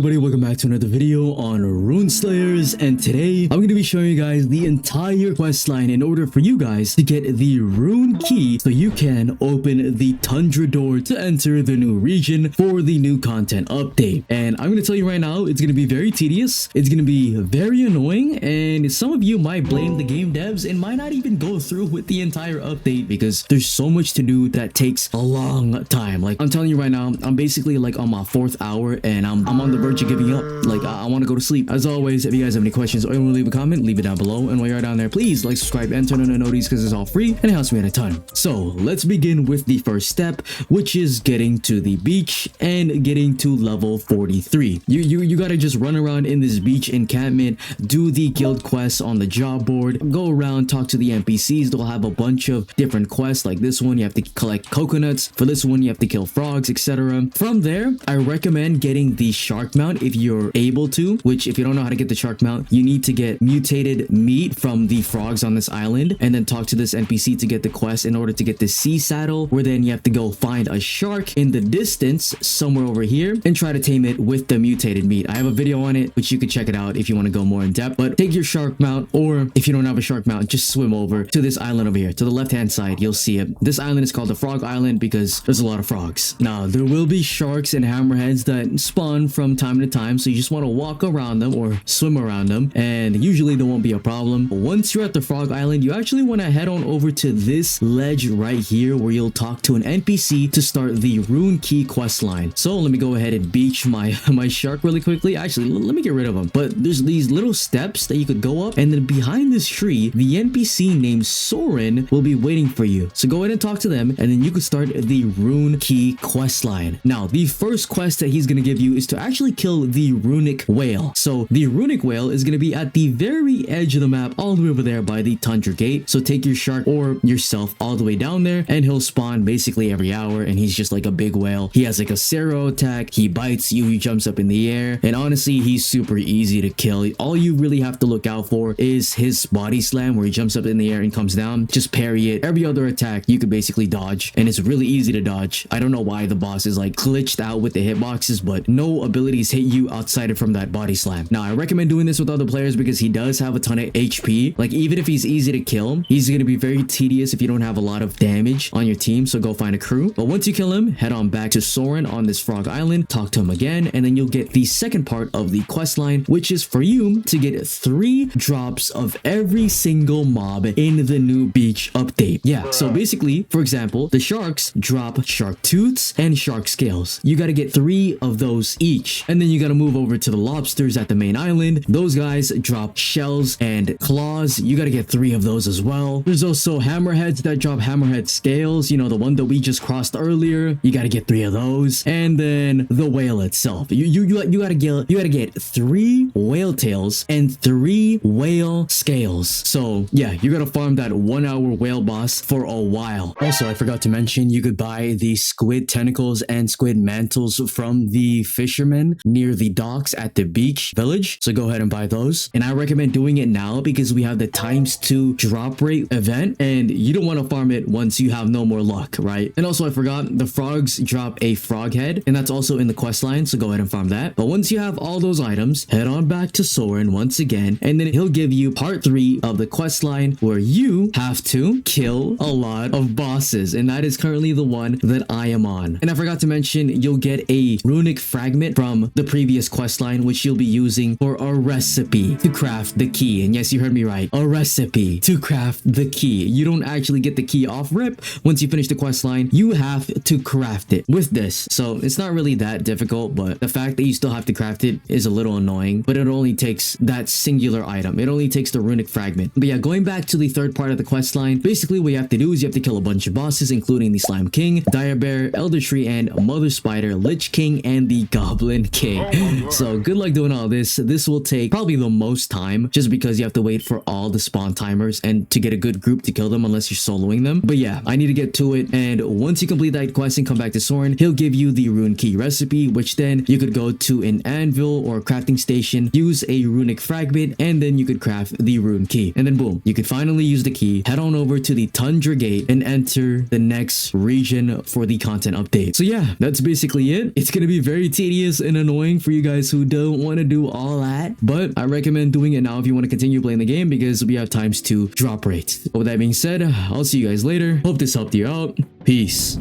everybody, welcome back to another video on Rune Slayers, and today I'm going to be showing you guys the entire quest line in order for you guys to get the rune key so you can open the Tundra door to enter the new region for the new content update. And I'm going to tell you right now, it's going to be very tedious, it's going to be very annoying, and some of you might blame the game devs and might not even go through with the entire update because there's so much to do that takes a long time. Like, I'm telling you right now, I'm basically like on my 4th hour and I'm on the verge of giving up. Like, I want to go to sleep. As always, if you guys have any questions or you want to leave a comment, leave it down below. And while you're down there, please like, subscribe, and turn on the notifications because it's all free and it helps me out a ton. So let's begin with the first step, which is getting to the beach and getting to level 43. You gotta just run around in this beach encampment, do the guild quests on the job board, go around, talk to the NPCs. They'll have a bunch of different quests. Like this one, you have to collect coconuts. For this one, you have to kill frogs, etc. From there, I recommend getting the shark mount if you're able to, which if you don't know how to get the shark mount, you need to get mutated meat from the frogs on this island and then talk to this NPC to get the quest in order to get the sea saddle, where then you have to go find a shark in the distance somewhere over here and try to tame it with the mutated meat. I have a video on it, which you could check it out if you want to go more in depth, but take your shark mount, or if you don't have a shark mount, just swim over to this island over here. To the left hand side, you'll see it. This island is called the Frog Island because there's a lot of frogs. Now, there will be sharks and hammerheads that spawn from time to time, so you just want to walk around them or swim around them, and usually there won't be a problem. But once you're at the Frog Island, you actually want to head on over to this ledge right here where you'll talk to an NPC to start the rune key quest line. So let me go ahead and beach my shark really quickly. Actually, let me get rid of him. But there's these little steps that you could go up, and then behind this tree, the NPC named Soren will be waiting for you. So go ahead and talk to them, and then you can start the rune key quest line. Now, the first quest that he's going to give you is to actually kill the runic whale. So the runic whale is going to be at the very edge of the map, all the way over there by the Tundra gate. So take your shark or yourself all the way down there, and he'll spawn basically every hour, and he's just like a big whale. He has like a Cero attack, he bites you, he jumps up in the air, and honestly, he's super easy to kill. All you really have to look out for is his body slam, where he jumps up in the air and comes down. Just parry it. Every other attack you could basically dodge, and it's really easy to dodge. I don't know why the boss is like glitched out with the hitboxes, but no abilities hit you outside of from that body slam. Now, I recommend doing this with other players because he does have a ton of HP. Like, even if he's easy to kill, he's going to be very tedious if you don't have a lot of damage on your team, so go find a crew. But once you kill him, head on back to Soren on this Frog Island, talk to him again, and then you'll get the second part of the quest line, which is for you to get 3 drops of every single mob in the new beach update. Yeah, so basically, for example, the sharks drop shark tooths and shark scales. You got to get 3 of those each, and then you got to move over to the lobsters at the main island. Those guys drop shells and claws. You got to get 3 of those as well. There's also hammerheads that drop hammerhead scales, you know, the one that we just crossed earlier. You got to get 3 of those, and then the whale itself. You gotta get 3 whale tails and 3 whale scales. So yeah, you gotta farm that 1-hour whale boss for a while. Also, I forgot to mention, you could buy the squid tentacles and squid mantles from the fishermen near the docks at the beach village. So go ahead and buy those. And I recommend doing it now because we have the ×2 drop rate event, and you don't want to farm it once you have no more luck, right? And also, I forgot, the frogs drop a frog head, and that's also in the quest line, so go ahead and farm that. But once you have all those items, head on back to Soren once again, and then he'll give you part 3 of the quest line where you have to kill a lot of bosses, and that is currently the one that I am on. And I forgot to mention, you'll get a runic fragment from the previous quest line, which you'll be using for a recipe to craft the key. And yes, you heard me right, a recipe to craft the key. You don't actually get the key off rip. Once you finish the quest line, you have to craft it with this. So it's not really that difficult, but the fact that you still have to craft it is a little annoying, but it only takes that singular item. It only takes the runic fragment. But yeah, going back to the third part of the quest line, basically what you have to do is you have to kill a bunch of bosses, including the Slime King, Dire Bear, Elder Tree, and Mother Spider, Lich King, and the Goblin King. So good luck doing all this. This will take probably the most time just because you have to wait for all the spawn timers and to get a good group to kill them unless you're soloing them. But yeah, I need to get to it, and once you complete that quest and come back to Soren, he'll give you the rune key recipe, which then you could go to an anvil or crafting station, use a runic fragment, and then you could craft the rune key. And then boom, you could finally use the key, head on over to the Tundra gate, and enter the next region for the content update. So yeah, that's basically it. It's gonna be very tedious and annoying annoying for you guys who don't want to do all that, but I recommend doing it now if you want to continue playing the game because we have times to drop rates. But with that being said, I'll see you guys later. Hope this helped you out. Peace.